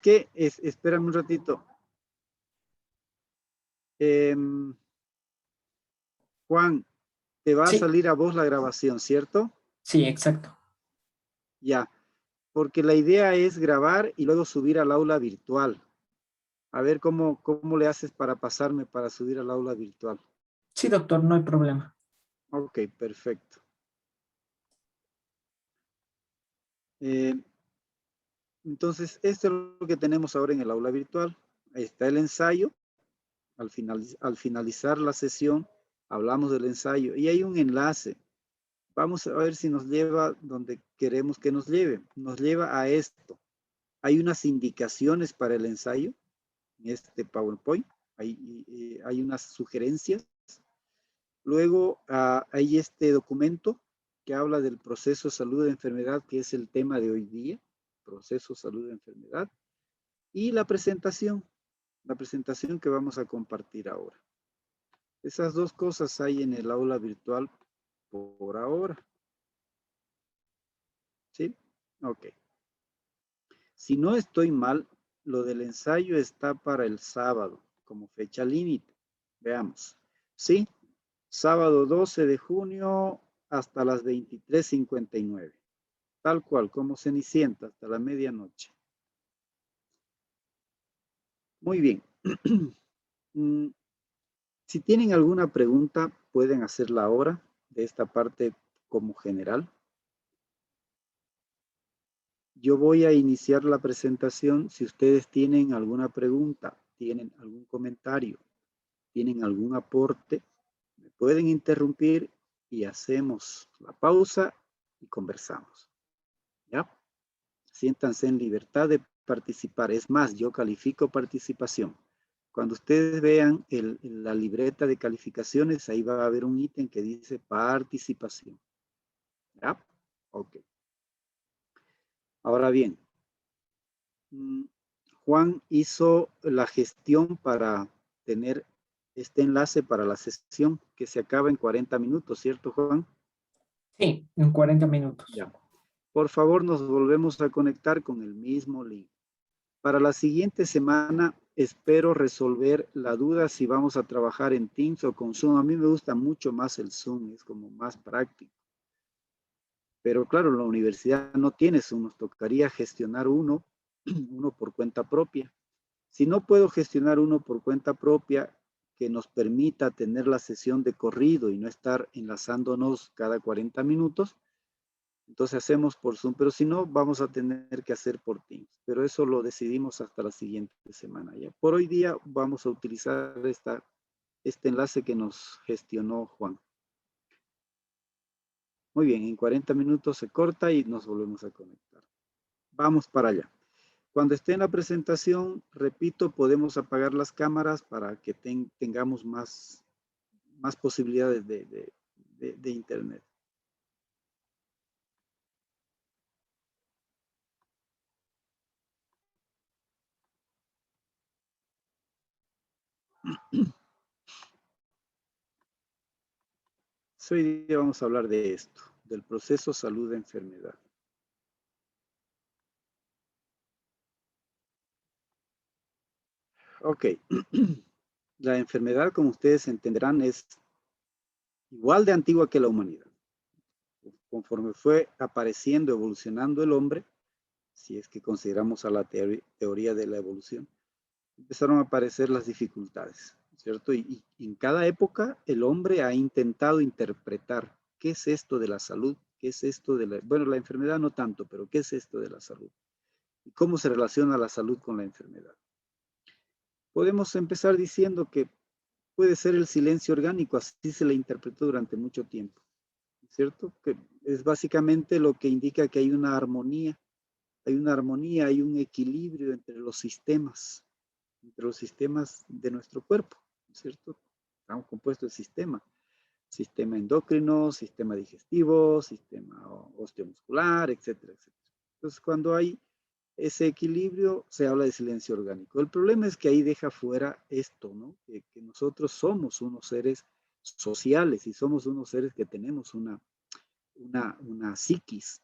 qué? Espérame un ratito. Juan, te va a Sí, salir a vos la grabación, ¿cierto? sí, exacto. Ya, porque la idea es grabar y luego subir al aula virtual. A ver cómo le haces para pasarme para subir al aula virtual. Sí, doctor, no hay problema. Ok, perfecto. Eh, entonces, esto es lo que tenemos ahora en el aula virtual. Ahí está el ensayo. Al finalizar la sesión, hablamos del ensayo y hay un enlace. Vamos a ver si nos lleva donde queremos que nos lleve. Nos lleva a esto. Hay unas indicaciones para el ensayo en este PowerPoint. Hay unas sugerencias. Luego hay este documento que habla del proceso salud de enfermedad, que es el tema de hoy día, proceso salud de enfermedad, y la presentación que vamos a compartir ahora. Esas dos cosas hay en el aula virtual por ahora. ¿Sí? Ok. Si no estoy mal, lo del ensayo está para el sábado como fecha límite. Veamos. ¿Sí? Sábado 12 de junio hasta las 23:59. Tal cual, como Cenicienta, hasta la medianoche. Muy bien. Si tienen alguna pregunta, pueden hacerla ahora de esta parte como general. Yo voy a iniciar la presentación. Si ustedes tienen alguna pregunta, tienen algún comentario, tienen algún aporte, me pueden interrumpir y hacemos la pausa y conversamos. ¿Ya? Siéntanse en libertad de participar. Es más, yo califico participación. Cuando ustedes vean la libreta de calificaciones, ahí va a haber un ítem que dice participación. ¿Ya? Ok. Ahora bien, Juan hizo la gestión para tener este enlace para la sesión que se acaba en 40 minutos, ¿cierto, Juan? Sí, en 40 minutos. Ya. Por favor, nos volvemos a conectar con el mismo link. Para la siguiente semana espero resolver la duda si vamos a trabajar en Teams o con Zoom. A mí me gusta mucho más el Zoom, es como más práctico. Pero claro, la universidad no tiene Zoom, nos tocaría gestionar uno, uno por cuenta propia. Si no puedo gestionar uno por cuenta propia que nos permita tener la sesión de corrido y no estar enlazándonos cada 40 minutos, entonces hacemos por Zoom, pero si no, vamos a tener que hacer por Teams. Pero eso lo decidimos hasta la siguiente semana. Ya. Por hoy día vamos a utilizar este enlace que nos gestionó Juan. Muy bien, en 40 minutos se corta y nos volvemos a conectar. Vamos para allá. Cuando esté en la presentación, repito, podemos apagar las cámaras para que tengamos más posibilidades de internet. Hoy día vamos a hablar de esto, del proceso salud-enfermedad. Ok, la enfermedad, como ustedes entenderán, es igual de antigua que la humanidad. Conforme fue apareciendo, evolucionando el hombre, si es que consideramos a la teoría de la evolución, empezaron a aparecer las dificultades, ¿cierto? Y en cada época el hombre ha intentado interpretar qué es esto de la salud, qué es esto de bueno, la enfermedad no tanto, pero qué es esto de la salud y cómo se relaciona la salud con la enfermedad. Podemos empezar diciendo que puede ser el silencio orgánico, así se le interpretó durante mucho tiempo, ¿cierto? Que es básicamente lo que indica que hay una armonía, hay un equilibrio entre los sistemas de nuestro cuerpo, ¿cierto? Estamos compuestos de sistema endocrino, sistema digestivo, sistema osteomuscular, etcétera, etcétera. Entonces, cuando hay ese equilibrio, se habla de silencio orgánico. El problema es que ahí deja fuera esto, ¿no? Que nosotros somos unos seres sociales y somos unos seres que tenemos una psiquis.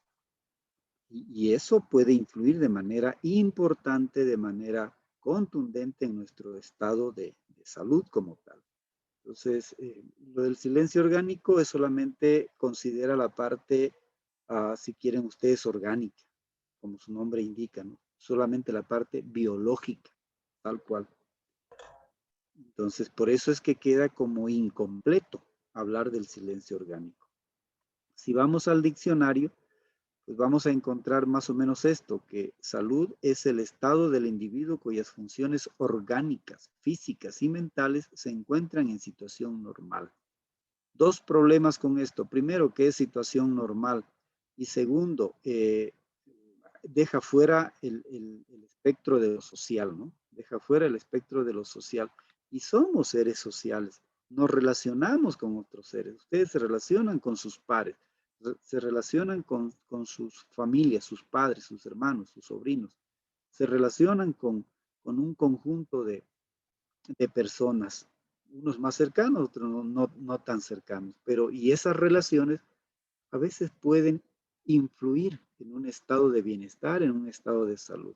Y eso puede influir de manera importante, de manera contundente en nuestro estado de salud como tal. Entonces, lo del silencio orgánico es solamente considera la parte, si quieren ustedes, orgánica, como su nombre indica, ¿no? Solamente la parte biológica, tal cual. Entonces, por eso es que queda como incompleto hablar del silencio orgánico. Si vamos al diccionario, pues vamos a encontrar más o menos esto, que salud es el estado del individuo cuyas funciones orgánicas, físicas y mentales se encuentran en situación normal. Dos problemas con esto. Primero, que es situación normal. Y segundo, deja fuera el espectro de lo social, ¿no? Deja fuera el espectro de lo social. Y somos seres sociales. Nos relacionamos con otros seres. Ustedes se relacionan con sus pares, se relacionan con sus familias, sus padres, sus hermanos, sus sobrinos. Se relacionan con un conjunto de personas, unos más cercanos, otros no tan cercanos, pero y esas relaciones a veces pueden influir en un estado de bienestar, en un estado de salud.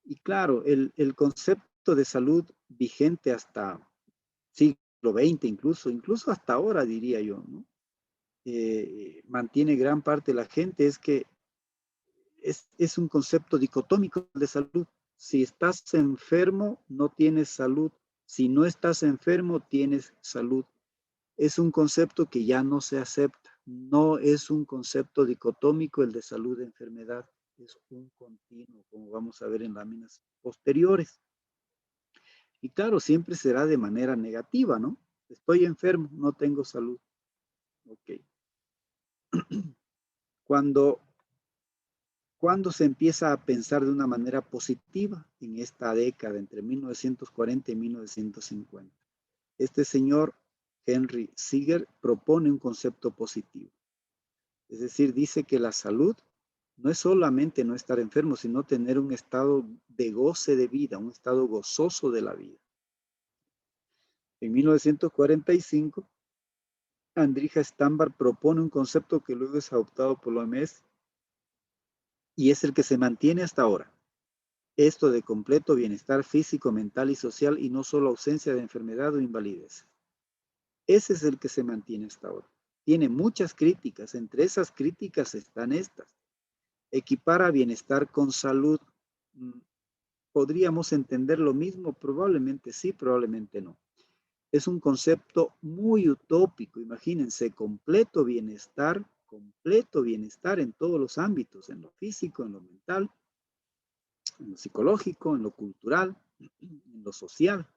Y claro, el concepto de salud vigente hasta siglo XX, incluso hasta ahora diría yo, ¿no? Mantiene gran parte de la gente, es que es un concepto dicotómico de salud. Si estás enfermo, no tienes salud. Si no estás enfermo, tienes salud. Es un concepto que ya no se acepta. No es un concepto dicotómico el de salud e enfermedad. Es un continuo, como vamos a ver en láminas posteriores. Y claro, siempre será de manera negativa, ¿no? Estoy enfermo, no tengo salud. Ok. Cuando se empieza a pensar de una manera positiva en esta década entre 1940 y 1950. Este señor, Henry Seeger, propone un concepto positivo. Es decir, dice que la salud no es solamente no estar enfermo, sino tener un estado de goce de vida, un estado gozoso de la vida. En 1945, Andrija Stambar propone un concepto que luego es adoptado por la OMS y es el que se mantiene hasta ahora. Esto de completo bienestar físico, mental y social y no solo ausencia de enfermedad o invalidez. Ese es el que se mantiene hasta ahora. Tiene muchas críticas, entre esas críticas están estas. Equipara bienestar con salud. ¿Podríamos entender lo mismo? Probablemente sí, probablemente no. Es un concepto muy utópico, imagínense, completo bienestar en todos los ámbitos, en lo físico, en lo mental, en lo psicológico, en lo cultural, en lo social.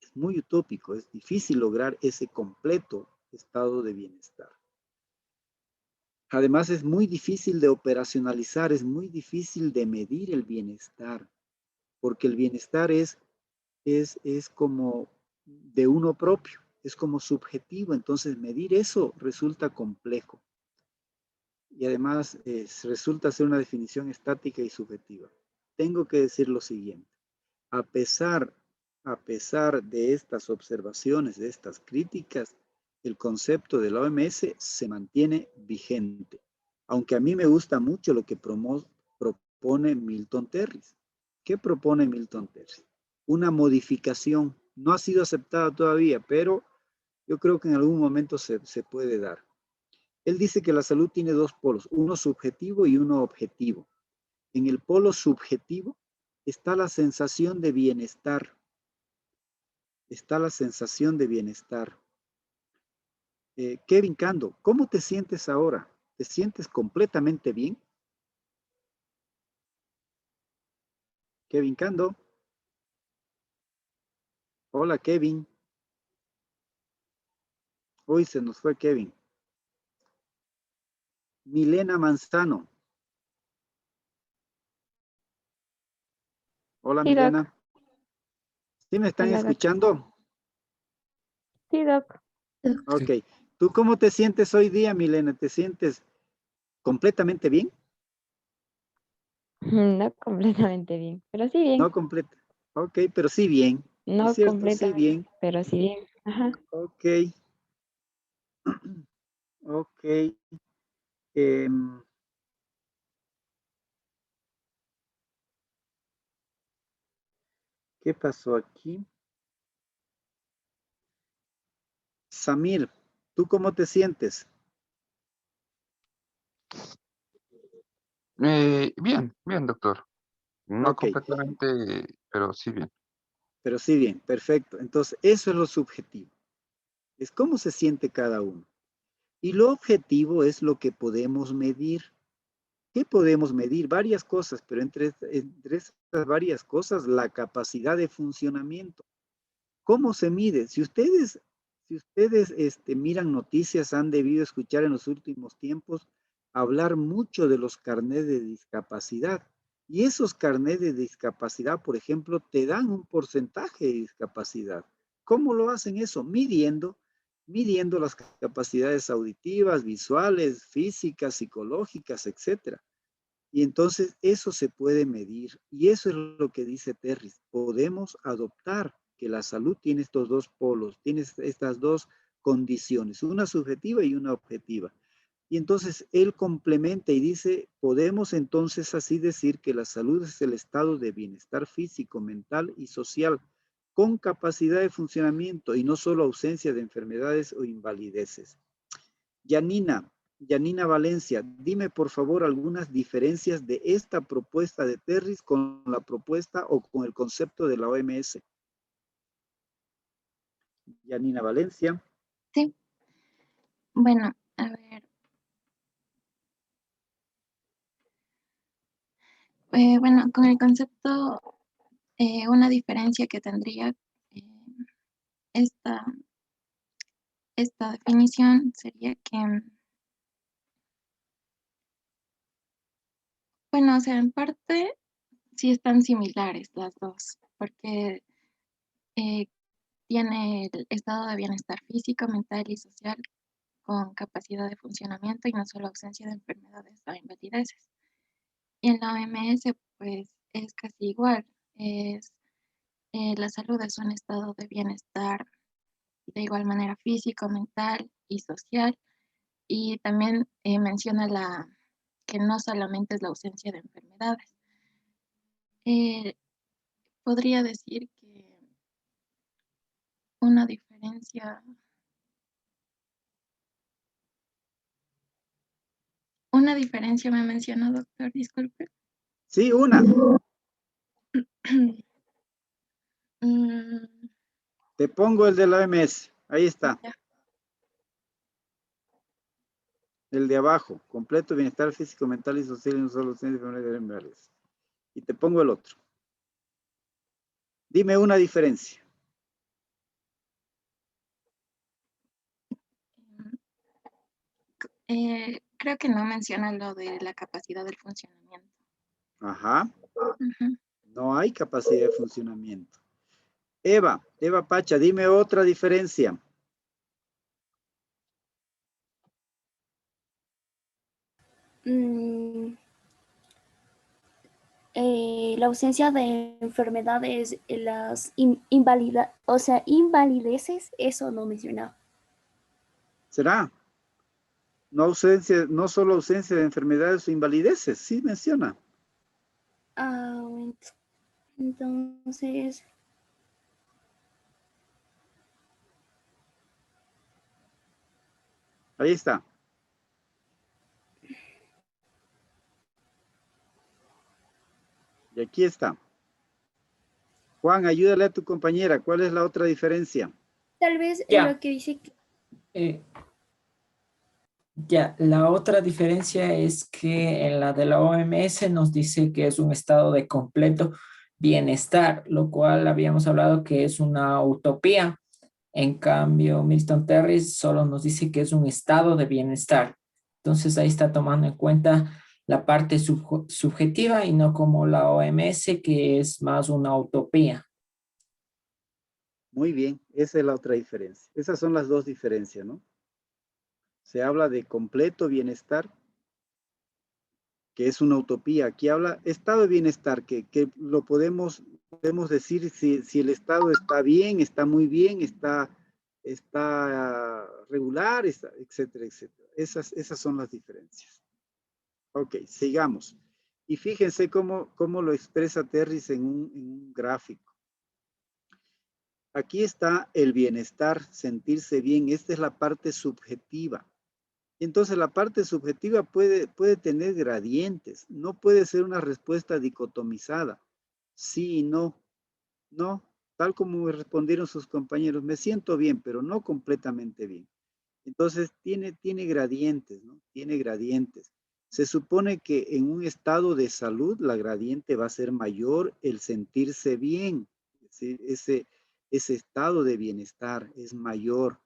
Es muy utópico, es difícil lograr ese completo estado de bienestar. Además, es muy difícil de operacionalizar, es muy difícil de medir el bienestar, porque el bienestar es como de uno propio, es como subjetivo, entonces medir eso resulta complejo. Y además resulta ser una definición estática y subjetiva. Tengo que decir lo siguiente, a pesar de estas observaciones, de estas críticas, el concepto de la OMS se mantiene vigente, aunque a mí me gusta mucho lo que propone Milton Terris. ¿Qué propone Milton Terris? Una modificación, no ha sido aceptada todavía, pero yo creo que en algún momento se puede dar. Él dice que la salud tiene dos polos, uno subjetivo y uno objetivo. En el polo subjetivo está la sensación de bienestar. Kevin Cando, ¿cómo te sientes ahora? ¿Te sientes completamente bien? Kevin Cando. Hola, Kevin. Hoy se nos fue Kevin. Milena Manzano. Hola, Sí, Milena. Doc. ¿Sí me están Hola, Doc. escuchando? Sí, Doc. Ok. ¿Tú cómo te sientes hoy día, Milena? ¿Te sientes completamente bien? No completamente bien, pero sí bien. No completa. Ok, pero sí bien. ¿No es No cierto? Sí completamente, bien. pero sí bien. Ajá. Ok. Ok. Em, ¿Qué pasó aquí? Samir, ¿tú cómo te sientes? Bien, bien, doctor. No Ok, completamente, pero sí bien. pero sí bien, perfecto. Entonces, eso es lo subjetivo. Es cómo se siente cada uno. Y lo objetivo es lo que podemos medir. ¿Qué podemos medir? Varias cosas, pero entre esas varias cosas, la capacidad de funcionamiento. ¿Cómo se mide? Si ustedes miran noticias, han debido escuchar en los últimos tiempos hablar mucho de los carnets de discapacidad. Y esos carnets de discapacidad, por ejemplo, te dan un porcentaje de discapacidad. ¿Cómo lo hacen eso? Midiendo las capacidades auditivas, visuales, físicas, psicológicas, etcétera. Y entonces eso se puede medir y eso es lo que dice Terry. Podemos adoptar que la salud tiene estos dos polos, tiene estas dos condiciones, una subjetiva y una objetiva. Y entonces él complementa y dice, podemos entonces así decir que la salud es el estado de bienestar físico, mental y social con capacidad de funcionamiento y no solo ausencia de enfermedades o invalideces. Yanina, Yanina Valencia, dime por favor algunas diferencias de esta propuesta de Terris con la propuesta o con el concepto de la OMS. Yanina Valencia. Sí, bueno, a ver. Bueno, con el concepto, una diferencia que tendría esta, esta definición sería que, bueno, o sea, en parte sí están similares las dos, porque tiene el estado de bienestar físico, mental y social con capacidad de funcionamiento y no solo ausencia de enfermedades o invalideces. Y en la OMS, pues es casi igual. Es, la salud es un estado de bienestar de igual manera físico, mental y social. Y también menciona que no solamente es la ausencia de enfermedades. Eh, podría decir que una diferencia me mencionó, doctor, disculpe. Sí, una. Mm, Te pongo el de la OMS. Ahí está. ya. El de abajo. Completo bienestar físico, mental y social y no solo ausencia de enfermedades. Y te pongo el otro. Dime una diferencia. Creo que no menciona lo de la capacidad del funcionamiento. Ajá. Ujú. No hay capacidad de funcionamiento. Eva Pacha, dime otra diferencia. La ausencia de enfermedades, las invalideces, eso no mencionaba. ¿Será? No ausencia, no solo ausencia de enfermedades o invalideces, sí menciona. Ah, entonces, Ahí está. Y aquí está. Juan, ayúdale a tu compañera. ¿Cuál es la otra diferencia? tal vez Ya. lo que dice que Ya, la otra diferencia es que en la de la OMS nos dice que es un estado de completo bienestar, lo cual habíamos hablado que es una utopía. En cambio, Milton Terry solo nos dice que es un estado de bienestar. Entonces ahí está tomando en cuenta la parte subjetiva y no como la OMS, que es más una utopía. Muy bien, esa es la otra diferencia. Esas son las dos diferencias, ¿no? Se habla de completo bienestar, que es una utopía. Aquí habla estado de bienestar, que lo podemos decir si el estado está bien, está muy bien, está regular, etcétera, etcétera. Esas son las diferencias. Ok, sigamos. Y fíjense cómo lo expresa Terris en un gráfico. Aquí está el bienestar, sentirse bien. Esta es la parte subjetiva. Entonces la parte subjetiva puede tener gradientes. No puede ser una respuesta dicotomizada. Sí y no. No, tal como me respondieron sus compañeros. Me siento bien, pero no completamente bien. Entonces tiene gradientes, ¿no? Tiene gradientes. Se supone que en un estado de salud la gradiente va a ser mayor el sentirse bien. ¿Sí? Ese estado de bienestar es mayor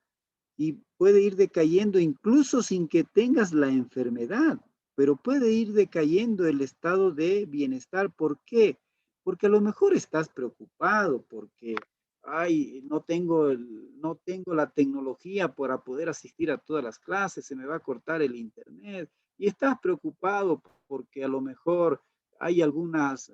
y puede ir decayendo incluso sin que tengas la enfermedad, pero puede ir decayendo el estado de bienestar. ¿Por qué? Porque a lo mejor estás preocupado porque, ay, no tengo la tecnología para poder asistir a todas las clases, se me va a cortar el internet, y estás preocupado porque a lo mejor hay algunas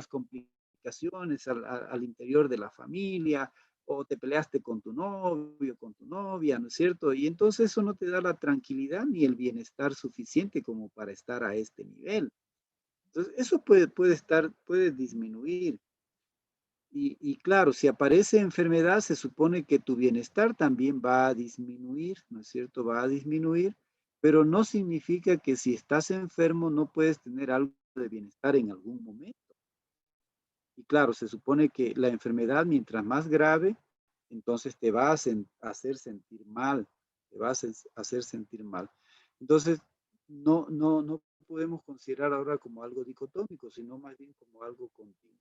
complicaciones al interior de la familia, o te peleaste con tu novio, con tu novia, ¿no es cierto? Y entonces eso no te da la tranquilidad ni el bienestar suficiente como para estar a este nivel. Entonces eso puede disminuir. Y claro, si aparece enfermedad, se supone que tu bienestar también va a disminuir, ¿no es cierto? Va a disminuir, pero no significa que si estás enfermo no puedes tener algo de bienestar en algún momento. Y claro, se supone que la enfermedad, mientras más grave, entonces te va a hacer sentir mal, te va a hacer sentir mal. Entonces, no podemos considerar ahora como algo dicotómico, sino más bien como algo continuo.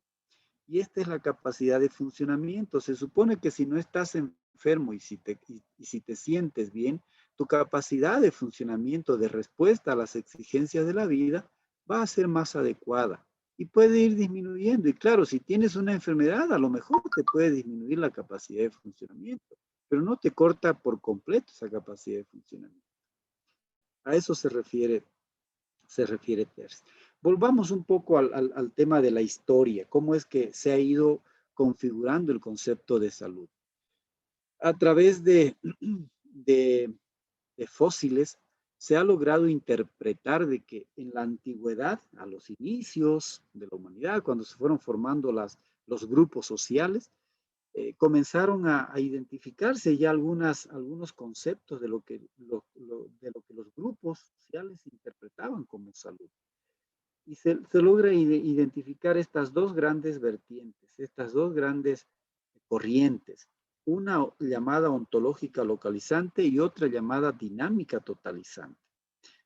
Y esta es la capacidad de funcionamiento. Se supone que si no estás enfermo y si te sientes bien, tu capacidad de funcionamiento, de respuesta a las exigencias de la vida, va a ser más adecuada y puede ir disminuyendo. Y claro, si tienes una enfermedad, a lo mejor te puede disminuir la capacidad de funcionamiento, pero no te corta por completo esa capacidad de funcionamiento. A eso se refiere Terce. Volvamos un poco al tema de la historia, cómo es que se ha ido configurando el concepto de salud. A través de fósiles se ha logrado interpretar de que en la antigüedad, a los inicios de la humanidad, cuando se fueron formando los grupos sociales, comenzaron a identificarse ya algunos conceptos de lo que los grupos sociales interpretaban como salud. Y se logra identificar estas dos grandes vertientes, estas dos grandes corrientes, una llamada ontológica localizante y otra llamada dinámica totalizante.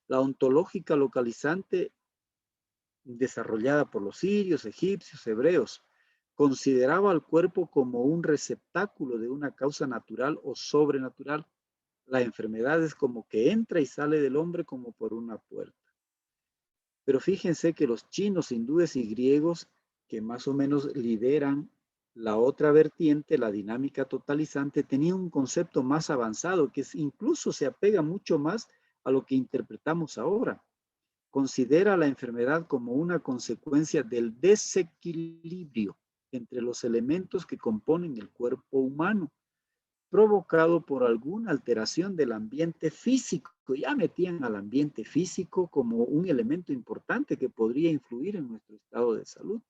La ontológica localizante, desarrollada por los sirios, egipcios, hebreos, consideraba al cuerpo como un receptáculo de una causa natural o sobrenatural. La enfermedad es como que entra y sale del hombre como por una puerta. Pero fíjense que los chinos, hindúes y griegos, que más o menos lideran la otra vertiente, la dinámica totalizante, tenían un concepto más avanzado que incluso se apega mucho más a lo que interpretamos ahora. Considera la enfermedad como una consecuencia del desequilibrio entre los elementos que componen el cuerpo humano, provocado por alguna alteración del ambiente físico. Ya metían al ambiente físico como un elemento importante que podría influir en nuestro estado de salud.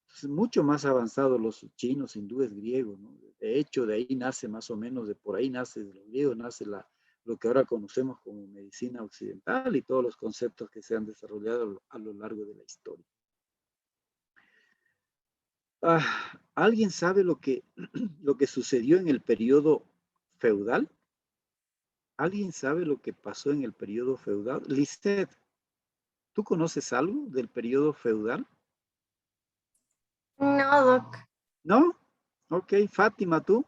Es mucho más avanzado los chinos, hindúes, griegos, ¿no? De hecho, de ahí nace más o menos, de por ahí nace, de los griegos nace lo que ahora conocemos como medicina occidental y todos los conceptos que se han desarrollado a lo largo de la historia. ¿Alguien sabe lo que sucedió en el periodo feudal? ¿Alguien sabe lo que pasó en el periodo feudal? Lisette, ¿tú conoces algo del periodo feudal? No, Doc. ¿No? Ok, Fátima, ¿tú?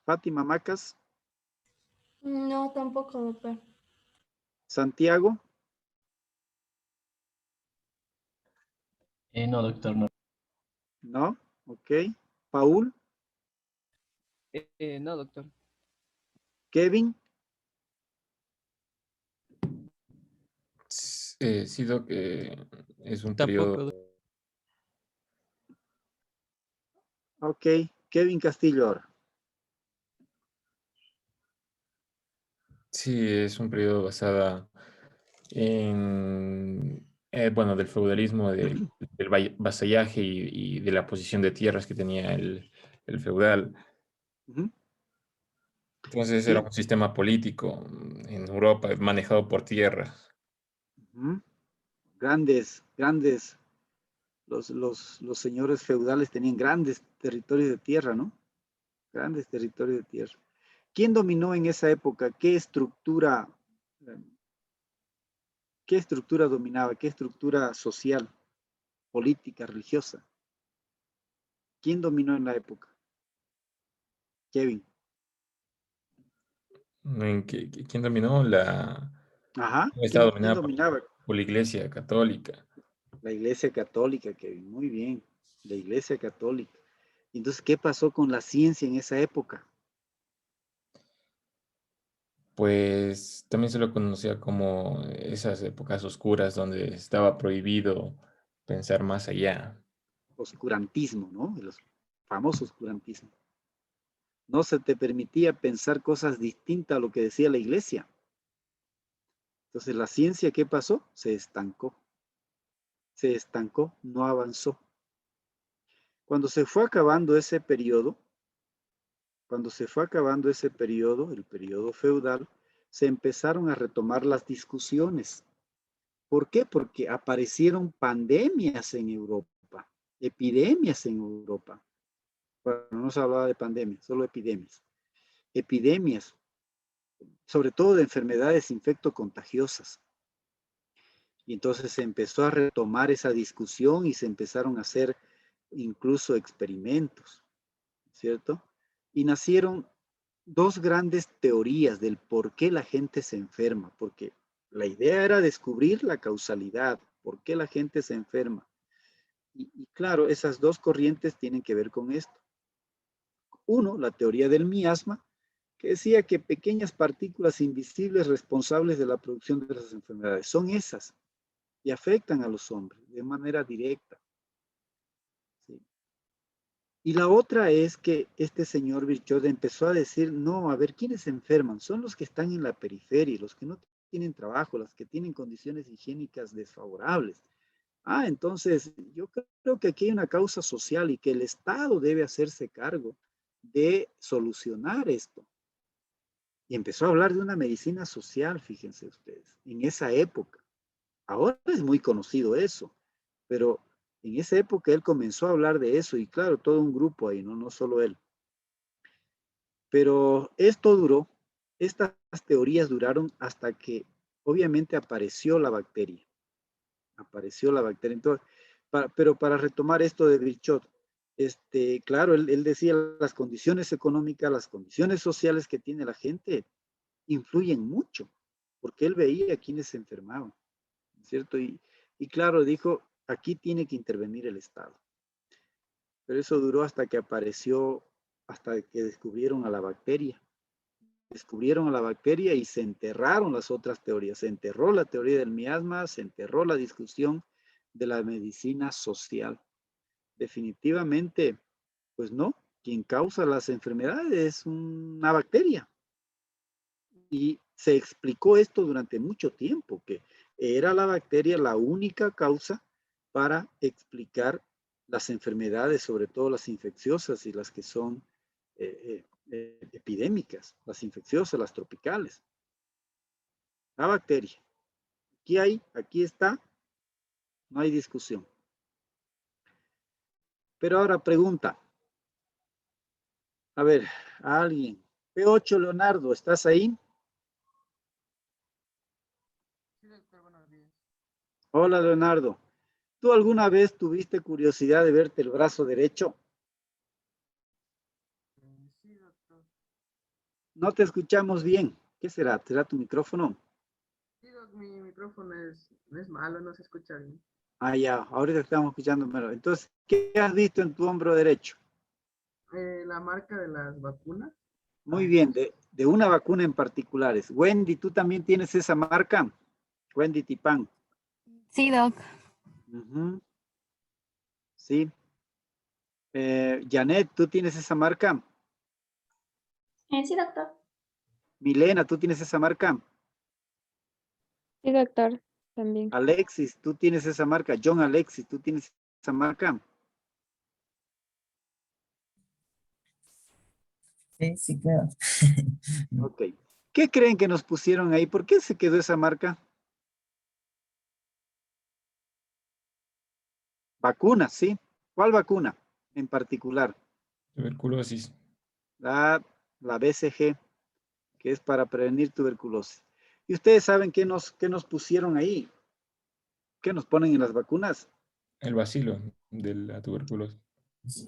Fátima Macas, No, tampoco, doctor. Santiago, No, doctor, no. ¿no? Ok, Paul, No, doctor. Kevin, Sí, Doc, es un Tampoco. periodo. ok, Kevin Castillo ahora. Sí, es un periodo basada en, bueno, del feudalismo, del vasallaje y de la posición de tierras que tenía el el feudal. Ujú. Entonces Sí. era un sistema político en Europa manejado por tierras. Ujú. Grandes, los señores feudales tenían grandes territorios de tierra, ¿no? Grandes territorios de tierra. ¿Quién dominó en esa época? Eh, qué estructura dominaba? ¿Qué estructura social, política, religiosa? ¿Quién dominó en la época? Kevin. ¿Quién dominó? Ajá. Estaba ¿Quién dominada dominaba? por la Iglesia Católica. La Iglesia Católica, Kevin. Muy bien. La Iglesia Católica. Entonces, ¿qué pasó con la ciencia en esa época? Pues también se lo conocía como esas épocas oscuras donde estaba prohibido pensar más allá. Oscurantismo, ¿no? El famoso oscurantismo. No se te permitía pensar cosas distintas a lo que decía la iglesia. Entonces la ciencia, ¿qué pasó? Se estancó, no avanzó. Cuando se fue acabando ese periodo, el periodo feudal, se empezaron a retomar las discusiones. ¿Por qué? Porque aparecieron pandemias en Europa, epidemias en Europa. Bueno, no se hablaba de pandemias, solo epidemias. Epidemias, sobre todo de enfermedades infectocontagiosas. Y entonces se empezó a retomar esa discusión y se empezaron a hacer incluso experimentos, ¿cierto? Y nacieron dos grandes teorías del por qué la gente se enferma, porque la idea era descubrir la causalidad, por qué la gente se enferma. Y claro, esas dos corrientes tienen que ver con esto. Uno, la teoría del miasma, que decía que pequeñas partículas invisibles responsables de la producción de las enfermedades son esas y afectan a los hombres de manera directa. ¿Sí? Y la otra es que este señor Virchow empezó a decir, no, a ver, ¿quiénes se enferman? Son los que están en la periferia, los que no tienen trabajo, los que tienen condiciones higiénicas desfavorables. Ah, entonces yo creo que aquí hay una causa social y que el Estado debe hacerse cargo de solucionar esto. Y empezó a hablar de una medicina social, fíjense ustedes, en esa época. Ahora es muy conocido eso, pero en esa época él comenzó a hablar de eso y claro, todo un grupo ahí, no solo él. Pero esto duró, estas teorías duraron hasta que obviamente apareció la bacteria. Apareció la bacteria. Entonces, pero para retomar esto de Virchow, claro, él decía las condiciones económicas, las condiciones sociales que tiene la gente influyen mucho, porque él veía a quienes se enfermaban, ¿cierto? Y claro, dijo, aquí tiene que intervenir el Estado. Pero eso duró hasta que apareció, hasta que descubrieron a la bacteria. Descubrieron a la bacteria y se enterraron las otras teorías. Se enterró la teoría del miasma, se enterró la discusión de la medicina social. Definitivamente, pues no, quien causa las enfermedades es una bacteria. Y se explicó esto durante mucho tiempo, que era la bacteria la única causa para explicar las enfermedades, sobre todo las infecciosas y las que son epidémicas, las infecciosas, las tropicales. La bacteria. Aquí está, no hay discusión. Pero ahora pregunta, a ver, a alguien. P8 Leonardo, ¿estás ahí? Hola Leonardo. ¿Tú alguna vez tuviste curiosidad de verte el brazo derecho? Sí, doctor. No te escuchamos bien. ¿Qué será? ¿Será tu micrófono? Sí, mi micrófono es malo, no se escucha bien. Ah, ya, ahorita estamos escuchando mejor. Entonces, ¿qué has visto en tu hombro derecho? La marca de las vacunas. Muy bien, de una vacuna en particulares. Wendy, ¿tú también tienes esa marca? Wendy Tipán. Sí, Doc. Ujú. Sí. Janet, ¿tú tienes esa marca? Sí, doctor. Milena, ¿tú tienes esa marca? Sí, doctor, también. Alexis, ¿tú tienes esa marca? John Alexis, ¿tú tienes esa marca? Sí, sí, claro. Ok. ¿Qué creen que nos pusieron ahí? ¿Por qué se quedó esa marca? Vacunas, ¿sí? ¿Cuál vacuna en particular? Tuberculosis. La BCG, que es para prevenir tuberculosis. ¿Y ustedes saben qué nos pusieron ahí? ¿Qué nos ponen en las vacunas? El bacilo de la tuberculosis.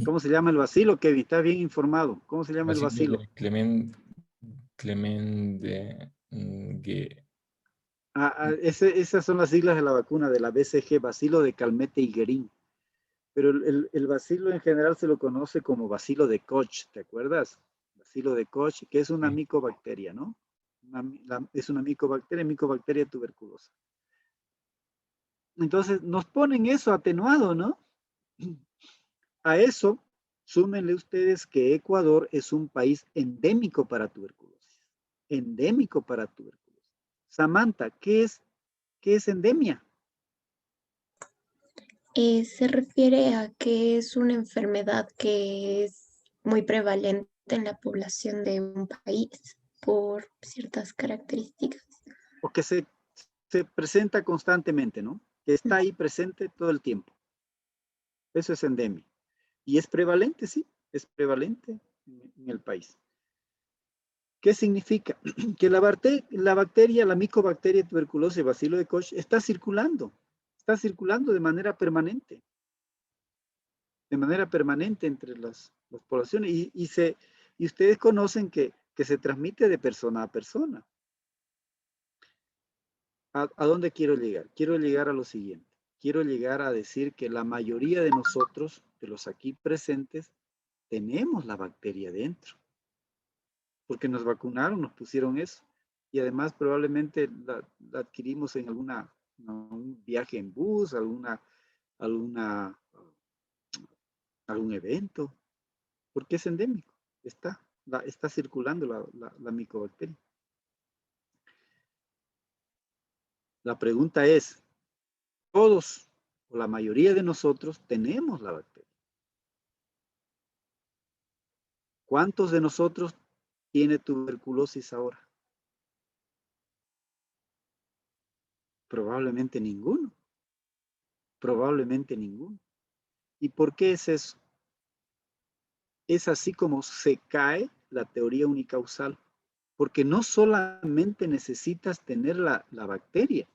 ¿Cómo se llama el bacilo, Kevin? Está bien informado. ¿Cómo se llama el Bacilo bacilo? de Clemente. Esas son las siglas de la vacuna, de la BCG, bacilo de Calmette y Guerin. Pero el bacilo en general se lo conoce como bacilo de Koch, ¿te acuerdas? Bacilo de Koch, que es una Sí. micobacteria, ¿no? Es una micobacteria tuberculosa. Entonces nos ponen eso atenuado, ¿no? A eso, súmenle ustedes que Ecuador es un país endémico para tuberculosis. Endémico para tuberculosis. Samantha, qué es endemia? Se refiere a que es una enfermedad que es muy prevalente en la población de un país por ciertas características. O que se presenta constantemente, ¿no? Que está ahí presente todo el tiempo. Eso es endemia. Y es prevalente, sí, es prevalente en el país. ¿Qué significa? Que la bacteria, la micobacteria tuberculosis, bacilo de Koch, está circulando de manera permanente entre las poblaciones. Y ustedes conocen que se transmite de persona a persona. ¿A dónde quiero llegar? Quiero llegar a lo siguiente. Quiero llegar a decir que la mayoría de nosotros, de los aquí presentes, tenemos la bacteria dentro. Porque nos vacunaron, nos pusieron eso. Y además probablemente la adquirimos en un viaje en bus, algún evento. Porque es endémico. Está circulando la micobacteria. La pregunta es, todos o la mayoría de nosotros tenemos la bacteria. ¿Cuántos de nosotros tiene tuberculosis ahora? Probablemente ninguno. Probablemente ninguno. ¿Y por qué es eso? Es así como se cae la teoría unicausal. Porque no solamente necesitas tener la bacteria,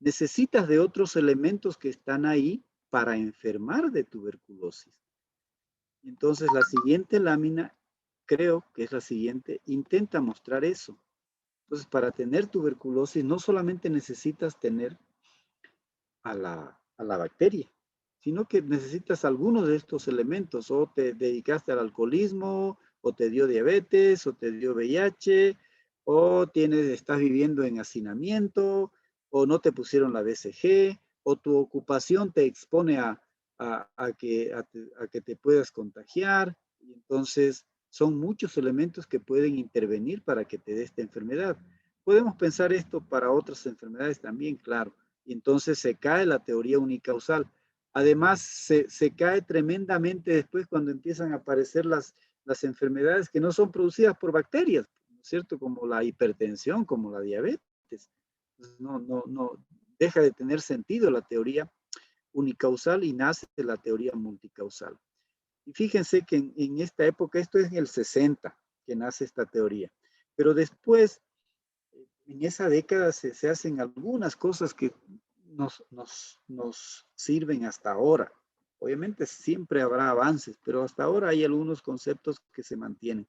necesitas de otros elementos que están ahí para enfermar de tuberculosis. Entonces, la siguiente lámina, creo que es la siguiente, intenta mostrar eso. Entonces, para tener tuberculosis, no solamente necesitas tener a la bacteria, sino que necesitas algunos de estos elementos, o te dedicaste al alcoholismo, o te dio diabetes, o te dio VIH, o estás viviendo en hacinamiento, o no te pusieron la BCG, o tu ocupación te expone a que te puedas contagiar. Y entonces son muchos elementos que pueden intervenir para que te dé esta enfermedad. Podemos pensar esto para otras enfermedades también, claro. Y entonces se cae la teoría unicausal. Además, se cae tremendamente después cuando empiezan a aparecer las enfermedades que no son producidas por bacterias, ¿no es cierto? Como la hipertensión, como la diabetes. No deja de tener sentido la teoría unicausal y nace la teoría multicausal. Y fíjense que en esta época, esto es en el 60 que nace esta teoría, pero después, en esa década se hacen algunas cosas que nos sirven hasta ahora. Obviamente siempre habrá avances, pero hasta ahora hay algunos conceptos que se mantienen.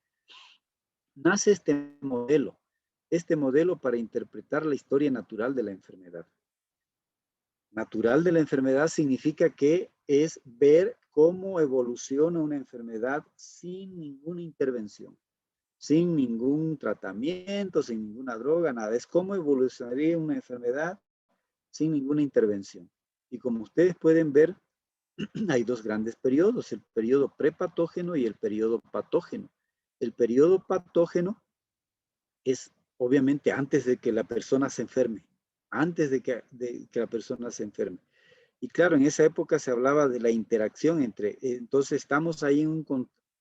Nace este modelo para interpretar la historia natural de la enfermedad. Natural de la enfermedad significa que es ver cómo evoluciona una enfermedad sin ninguna intervención, sin ningún tratamiento, sin ninguna droga, nada. Es cómo evolucionaría una enfermedad sin ninguna intervención. Y como ustedes pueden ver, hay dos grandes periodos, el periodo prepatógeno y el periodo patógeno. El periodo patógeno es obviamente antes de que la persona se enferme, antes de que la persona se enferme. Y claro, en esa época se hablaba de la interacción entonces estamos ahí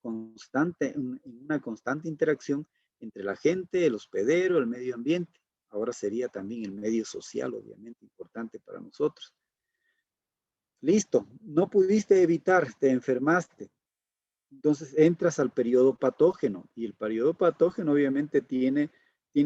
en una constante interacción entre la gente, el hospedero, el medio ambiente. Ahora sería también el medio social, obviamente, importante para nosotros. Listo, no pudiste evitar, te enfermaste. Entonces entras al periodo patógeno y el periodo patógeno obviamente tiene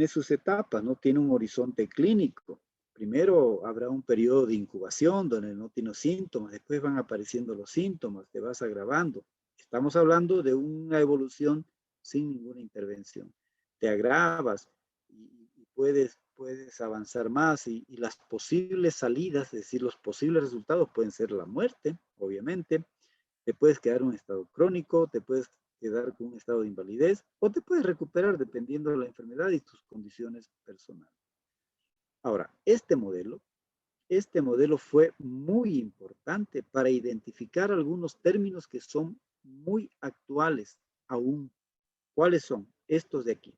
sus etapas, ¿no? Tiene un horizonte clínico. Primero habrá un periodo de incubación donde no tienes síntomas, después van apareciendo los síntomas, te vas agravando. Estamos hablando de una evolución sin ninguna intervención. Te agravas y puedes avanzar más y las posibles salidas, es decir, los posibles resultados pueden ser la muerte, obviamente. Te puedes quedar en un estado crónico, te puedes quedar con un estado de invalidez o te puedes recuperar dependiendo de la enfermedad y tus condiciones personales. Ahora, este modelo fue muy importante para identificar algunos términos que son muy actuales aún. ¿Cuáles son? Estos de aquí.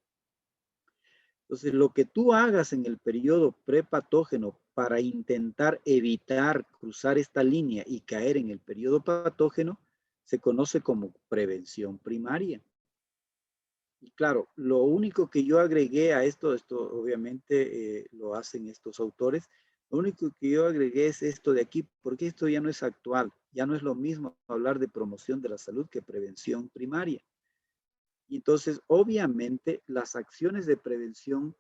Entonces, lo que tú hagas en el periodo prepatógeno para intentar evitar cruzar esta línea y caer en el periodo patógeno se conoce como prevención primaria. Y claro, lo único que yo agregué a esto obviamente lo hacen estos autores, lo único que yo agregué es esto de aquí, porque esto ya no es actual, ya no es lo mismo hablar de promoción de la salud que prevención primaria. Y entonces, obviamente, las acciones de prevención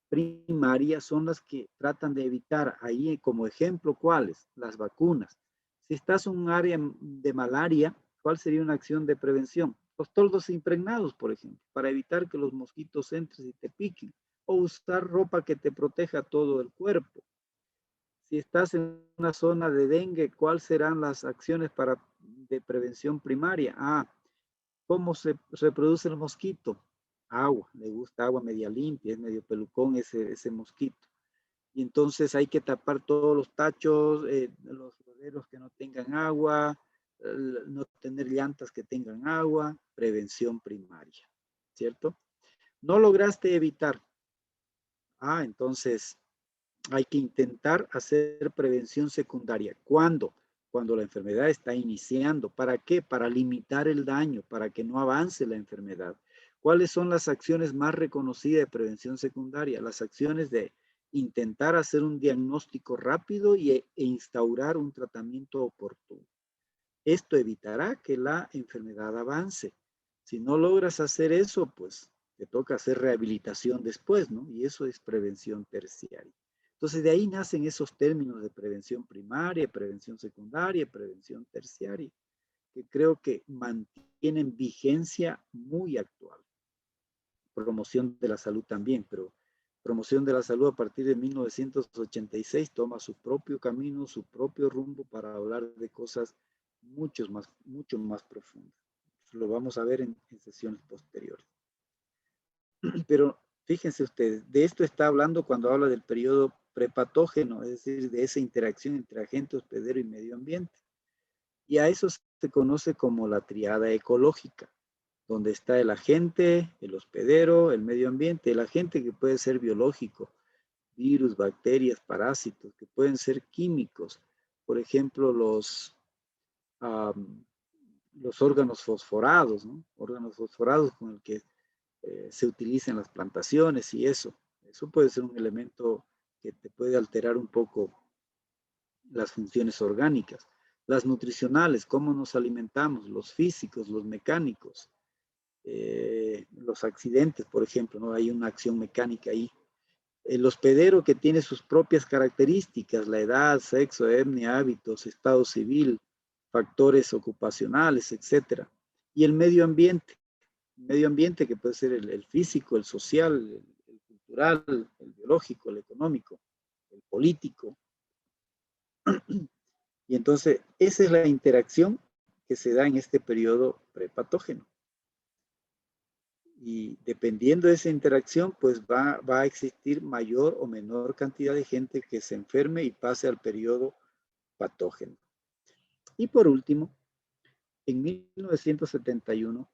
primaria son las que tratan de evitar. Ahí, como ejemplo, ¿cuáles? Las vacunas. Si estás en un área de malaria, ¿cuál sería una acción de prevención? Los toldos impregnados, por ejemplo, para evitar que los mosquitos entren y te piquen. O usar ropa que te proteja todo el cuerpo. Si estás en una zona de dengue, ¿cuáles serán las acciones de prevención primaria? ¿Cómo se reproduce el mosquito? Agua, le gusta agua media limpia, es medio pelucón ese mosquito. Y entonces hay que tapar todos los tachos, los roderos que no tengan agua, no tener llantas que tengan agua, prevención primaria, ¿cierto? No lograste evitar. Entonces hay que intentar hacer prevención secundaria. ¿Cuándo? Cuando la enfermedad está iniciando. ¿Para qué? Para limitar el daño, para que no avance la enfermedad. ¿Cuáles son las acciones más reconocidas de prevención secundaria? Las acciones de intentar hacer un diagnóstico rápido e instaurar un tratamiento oportuno. Esto evitará que la enfermedad avance. Si no logras hacer eso, pues te toca hacer rehabilitación después, ¿no? Y eso es prevención terciaria. Entonces, de ahí nacen esos términos de prevención primaria, prevención secundaria, prevención terciaria, que creo que mantienen vigencia muy actual. Promoción de la salud también, pero promoción de la salud a partir de 1986 toma su propio camino, su propio rumbo para hablar de cosas mucho más profundas. Lo vamos a ver en sesiones posteriores. Pero fíjense ustedes, de esto está hablando cuando habla del periodo prepatógeno, es decir, de esa interacción entre agente, hospedero y medio ambiente. Y a eso se conoce como la triada ecológica, donde está el agente, el hospedero, el medio ambiente. El agente que puede ser biológico, virus, bacterias, parásitos, que pueden ser químicos. Por ejemplo, los órganos fosforados, ¿no? Órganos fosforados con el que se utiliza en las plantaciones y eso. Eso puede ser un elemento que te puede alterar un poco las funciones orgánicas. Las nutricionales, cómo nos alimentamos, los físicos, los mecánicos, los accidentes, por ejemplo, ¿no? Hay una acción mecánica ahí. El hospedero que tiene sus propias características, la edad, sexo, etnia, hábitos, estado civil, factores ocupacionales, etc. Y el medio ambiente que puede ser el físico, el social, el cultural, el biológico, el económico, el político. Y entonces esa es la interacción que se da en este periodo prepatógeno. Y dependiendo de esa interacción, pues va a existir mayor o menor cantidad de gente que se enferme y pase al periodo patógeno. Y por último, en 1971,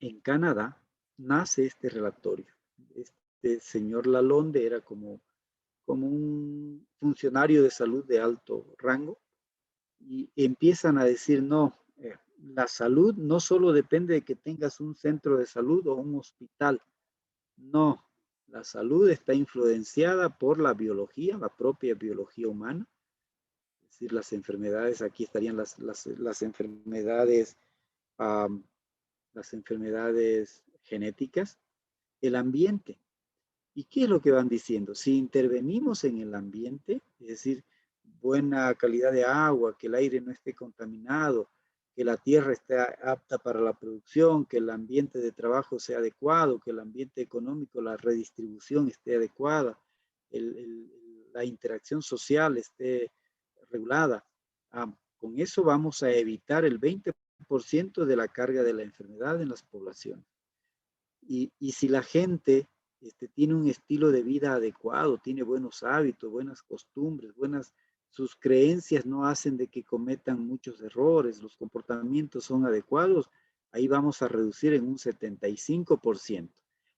en Canadá, nace este relatorio. Este señor Lalonde era como un funcionario de salud de alto rango y empiezan a decir, no, la salud no solo depende de que tengas un centro de salud o un hospital. No, la salud está influenciada por la biología, la propia biología humana. Es decir, las enfermedades, aquí estarían las enfermedades, las enfermedades genéticas, el ambiente. ¿Y qué es lo que van diciendo? Si intervenimos en el ambiente, es decir, buena calidad de agua, que el aire no esté contaminado, que la tierra esté apta para la producción, que el ambiente de trabajo sea adecuado, que el ambiente económico, la redistribución esté adecuada, la interacción social esté regulada. Con eso vamos a evitar el 20% de la carga de la enfermedad en las poblaciones. Y si la gente tiene un estilo de vida adecuado, tiene buenos hábitos, buenas costumbres, sus creencias no hacen de que cometan muchos errores, los comportamientos son adecuados, ahí vamos a reducir en un 75%.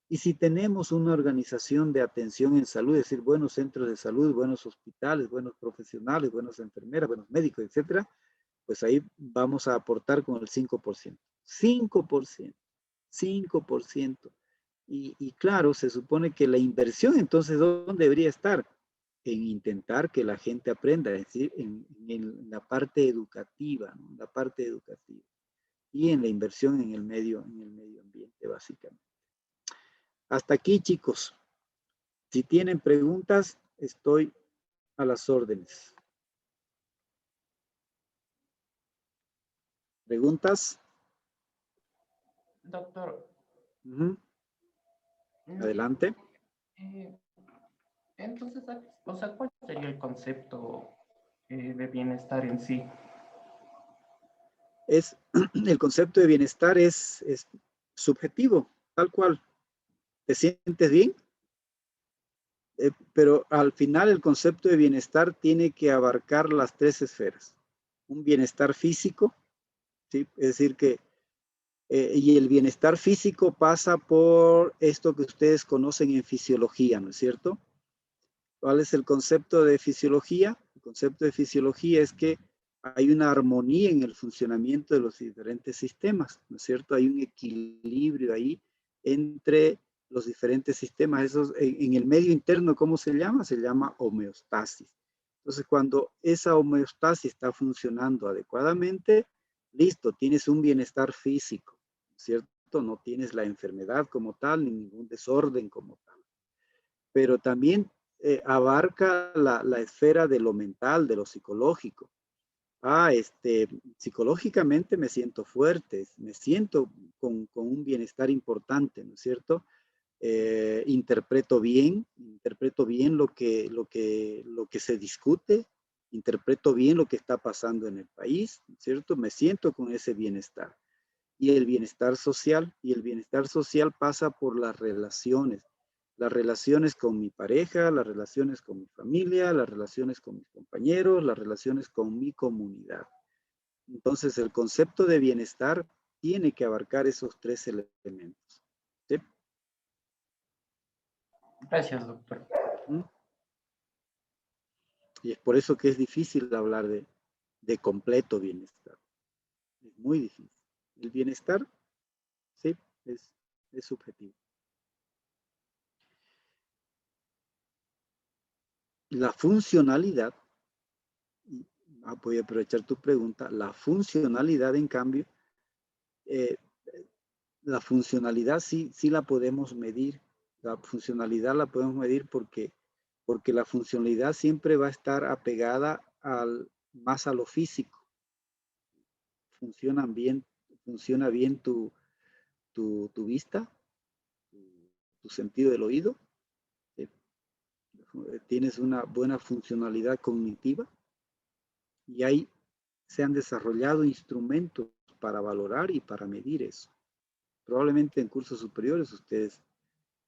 Y si tenemos una organización de atención en salud, es decir, buenos centros de salud, buenos hospitales, buenos profesionales, buenas enfermeras, buenos médicos, etcétera, pues ahí vamos a aportar con el 5%. 5%. 5%. Y claro, se supone que la inversión, entonces, ¿dónde debería estar? En intentar que la gente aprenda, es decir, en la parte educativa, ¿no? La parte educativa. Y en la inversión en el medio ambiente, básicamente. Hasta aquí, chicos. Si tienen preguntas, estoy a las órdenes. ¿Preguntas? Doctor. Adelante. Entonces, o sea, ¿cuál sería el concepto de bienestar en sí? El concepto de bienestar es subjetivo, tal cual. ¿Te sientes bien? Pero al final el concepto de bienestar tiene que abarcar las tres esferas. Un bienestar físico, ¿sí? Es decir que, y el bienestar físico pasa por esto que ustedes conocen en fisiología, ¿no es cierto? ¿Cuál es el concepto de fisiología? El concepto de fisiología es que hay una armonía en el funcionamiento de los diferentes sistemas, ¿no es cierto? Hay un equilibrio ahí entre los diferentes sistemas. Eso en el medio interno, ¿cómo se llama? Se llama homeostasis. Entonces, cuando esa homeostasis está funcionando adecuadamente, listo, tienes un bienestar físico, ¿cierto? No tienes la enfermedad como tal, ni ningún desorden como tal. Pero también abarca la esfera de lo mental, de lo psicológico. Psicológicamente me siento fuerte, me siento con un bienestar importante, ¿no es cierto? Interpreto bien lo que se discute, interpreto bien lo que está pasando en el país, ¿no es cierto? Me siento con ese bienestar. Y el bienestar social pasa por las relaciones con mi pareja, las relaciones con mi familia, las relaciones con mis compañeros, las relaciones con mi comunidad. Entonces, el concepto de bienestar tiene que abarcar esos tres elementos. ¿Sí? Gracias, doctor. Y es por eso que es difícil hablar de completo bienestar. Es muy difícil. El bienestar, sí, es subjetivo. La funcionalidad, voy a aprovechar tu pregunta, la funcionalidad, en cambio, la funcionalidad sí la podemos medir. La funcionalidad la podemos medir porque la funcionalidad siempre va a estar apegada más a lo físico. Funciona bien tu vista, tu sentido del oído. Tienes una buena funcionalidad cognitiva y ahí se han desarrollado instrumentos para valorar y para medir eso. Probablemente en cursos superiores ustedes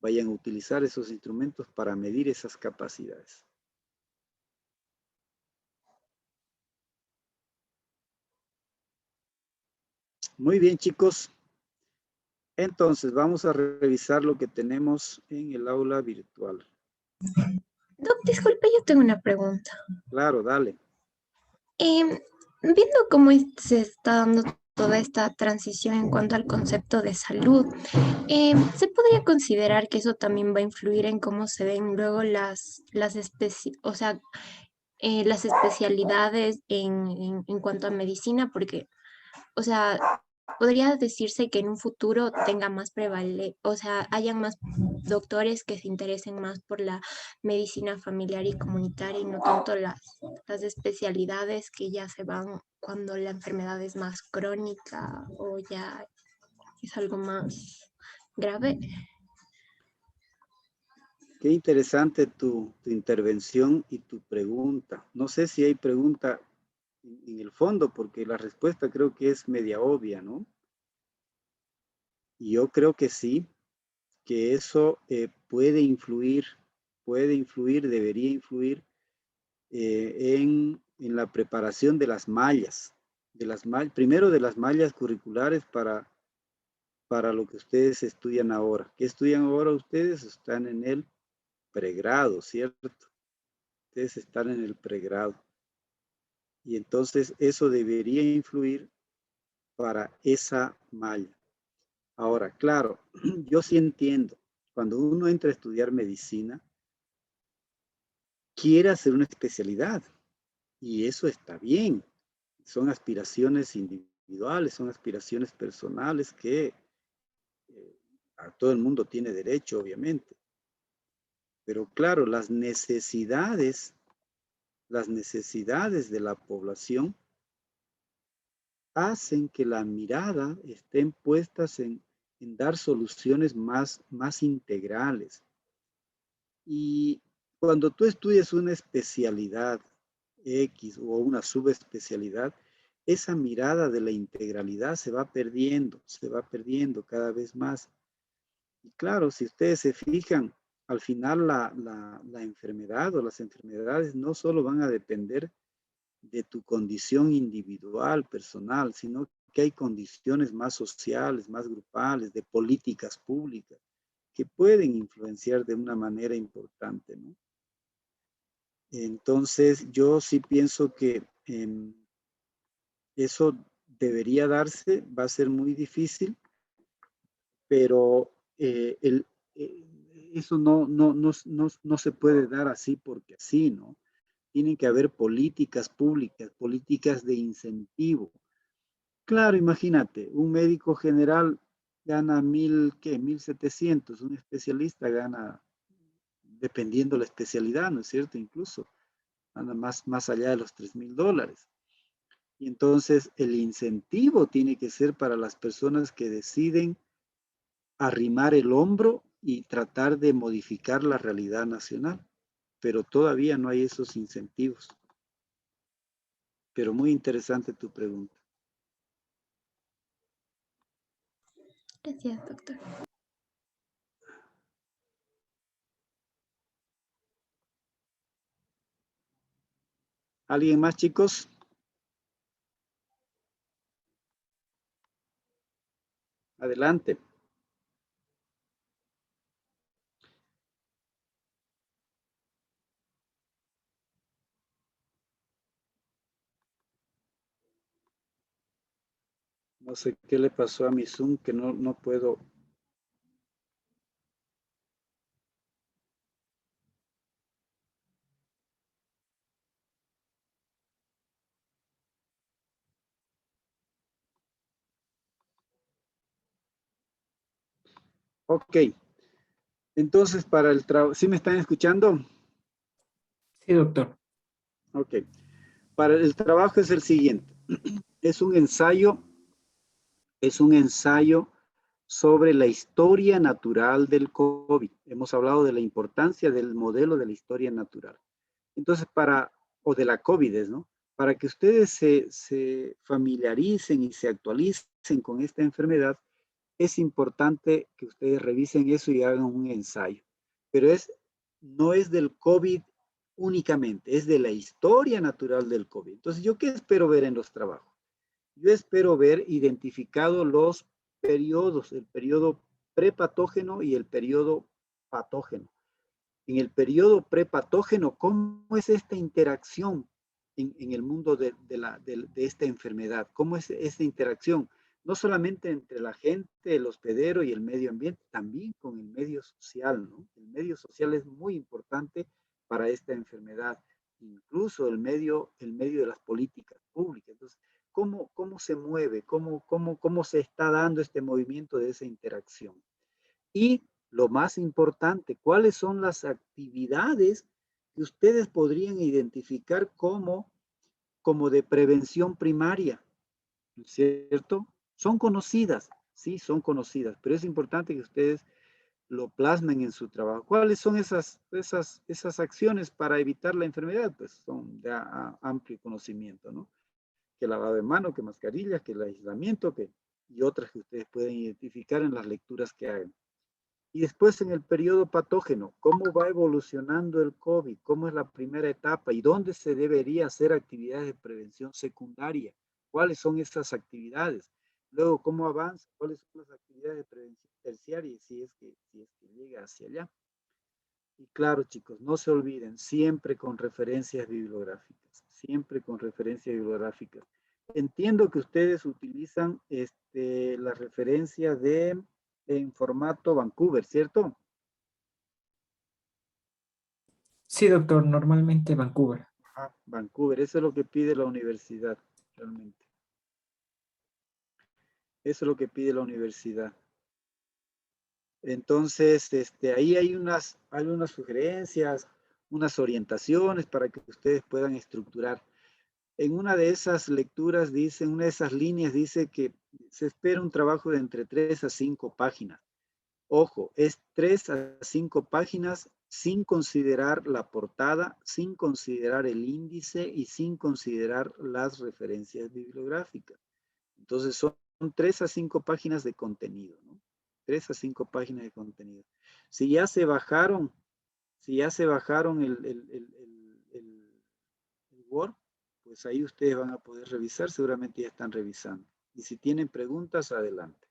vayan a utilizar esos instrumentos para medir esas capacidades. Muy bien, chicos. Entonces, vamos a revisar lo que tenemos en el aula virtual. Doc, disculpe, yo tengo una pregunta. Claro, dale. Viendo cómo se está dando toda esta transición en cuanto al concepto de salud, ¿se podría considerar que eso también va a influir en cómo se ven luego las especialidades en cuanto a medicina? Porque, o sea, podría decirse que en un futuro tenga más o sea, hayan más doctores que se interesen más por la medicina familiar y comunitaria y no tanto las especialidades que ya se van cuando la enfermedad es más crónica o ya es algo más grave. Qué interesante tu intervención y tu pregunta. No sé si hay pregunta en el fondo, porque la respuesta creo que es media obvia, ¿no? Y yo creo que sí, que eso puede influir, debería influir en la preparación de las mallas, primero de las mallas curriculares para lo que ustedes estudian ahora. ¿Qué estudian ahora ustedes? Están en el pregrado, ¿cierto? Ustedes están en el pregrado. Y entonces eso debería influir para esa malla. Ahora, claro, yo sí entiendo, cuando uno entra a estudiar medicina, quiere hacer una especialidad y eso está bien. Son aspiraciones individuales, son aspiraciones personales que a todo el mundo tiene derecho, obviamente. Pero claro, las necesidades de la población hacen que la mirada estén puestas en dar soluciones más integrales. Y cuando tú estudias una especialidad X o una subespecialidad, esa mirada de la integralidad se va perdiendo cada vez más. Y claro, si ustedes se fijan, al final la enfermedad o las enfermedades no solo van a depender de tu condición individual, personal, sino que hay condiciones más sociales, más grupales, de políticas públicas, que pueden influenciar de una manera importante, ¿no? Entonces, yo sí pienso que eso debería darse, va a ser muy difícil, pero eso no se puede dar así porque sí, ¿no? Tienen que haber políticas públicas, políticas de incentivo. Claro, imagínate, un médico general gana 1.700, un especialista gana, dependiendo la especialidad, ¿no es cierto? Incluso anda más allá de los $3,000. Y entonces el incentivo tiene que ser para las personas que deciden arrimar el hombro y tratar de modificar la realidad nacional. Pero todavía no hay esos incentivos. Pero muy interesante tu pregunta. Gracias, doctor. ¿Alguien más, chicos? Adelante. No sé qué le pasó a mi Zoom, que no puedo. Ok. Entonces, para el trabajo, ¿sí me están escuchando? Sí, doctor. Ok. Para el trabajo es el siguiente. Es un ensayo sobre la historia natural del COVID. Hemos hablado de la importancia del modelo de la historia natural. Entonces, o de la COVID, ¿no? Para que ustedes se familiaricen y se actualicen con esta enfermedad, es importante que ustedes revisen eso y hagan un ensayo. Pero no es del COVID únicamente, es de la historia natural del COVID. Entonces, ¿yo qué espero ver en los trabajos? Yo espero ver identificados los periodos, el periodo prepatógeno y el periodo patógeno. En el periodo prepatógeno, ¿cómo es esta interacción en el mundo de esta enfermedad? ¿Cómo es esta interacción? No solamente entre la gente, el hospedero y el medio ambiente, también con el medio social, ¿no? El medio social es muy importante para esta enfermedad, incluso el medio de las políticas públicas. Entonces, ¿cómo se mueve? ¿Cómo se está dando este movimiento de esa interacción? Y lo más importante, ¿cuáles son las actividades que ustedes podrían identificar como de prevención primaria? ¿No es cierto? Son conocidas, sí, son conocidas, pero es importante que ustedes lo plasmen en su trabajo. ¿Cuáles son esas acciones para evitar la enfermedad? Pues son de amplio conocimiento, ¿no? Que lavado de mano, que mascarillas, que el aislamiento, y otras que ustedes pueden identificar en las lecturas que hagan. Y después en el periodo patógeno, ¿cómo va evolucionando el COVID? ¿Cómo es la primera etapa? ¿Y dónde se debería hacer actividades de prevención secundaria? ¿Cuáles son esas actividades? Luego, ¿cómo avanza? ¿Cuáles son las actividades de prevención terciaria? Si es que llega hacia allá. Y claro, chicos, no se olviden, siempre con referencias bibliográficas. Siempre con referencias bibliográficas. Entiendo que ustedes utilizan la referencia en formato Vancouver, ¿cierto? Sí, doctor, normalmente Vancouver. Vancouver, eso es lo que pide la universidad, realmente. Eso es lo que pide la universidad. Entonces, ahí hay unas sugerencias, unas orientaciones para que ustedes puedan estructurar. En una de esas lecturas dice, una de esas líneas dice que se espera un trabajo de entre 3 a 5 páginas. Ojo, es 3 a 5 páginas sin considerar la portada, sin considerar el índice y sin considerar las referencias bibliográficas. Entonces son 3 a 5 páginas de contenido, ¿no? 3 a 5 páginas de contenido. Si ya se bajaron el Word, pues ahí ustedes van a poder revisar, seguramente ya están revisando. Y si tienen preguntas, adelante.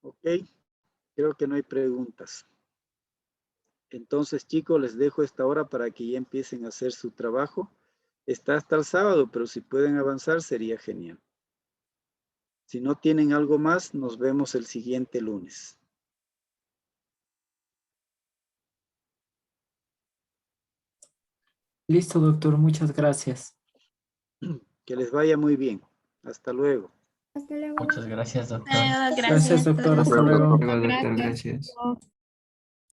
Ok, creo que no hay preguntas. Entonces, chicos, les dejo esta hora para que ya empiecen a hacer su trabajo. Está hasta el sábado, pero si pueden avanzar sería genial. Si no tienen algo más, nos vemos el siguiente lunes. Listo, doctor, muchas gracias. Que les vaya muy bien. Hasta luego. Hasta luego. Muchas gracias, doctor. Gracias, doctor. Hasta luego. Gracias.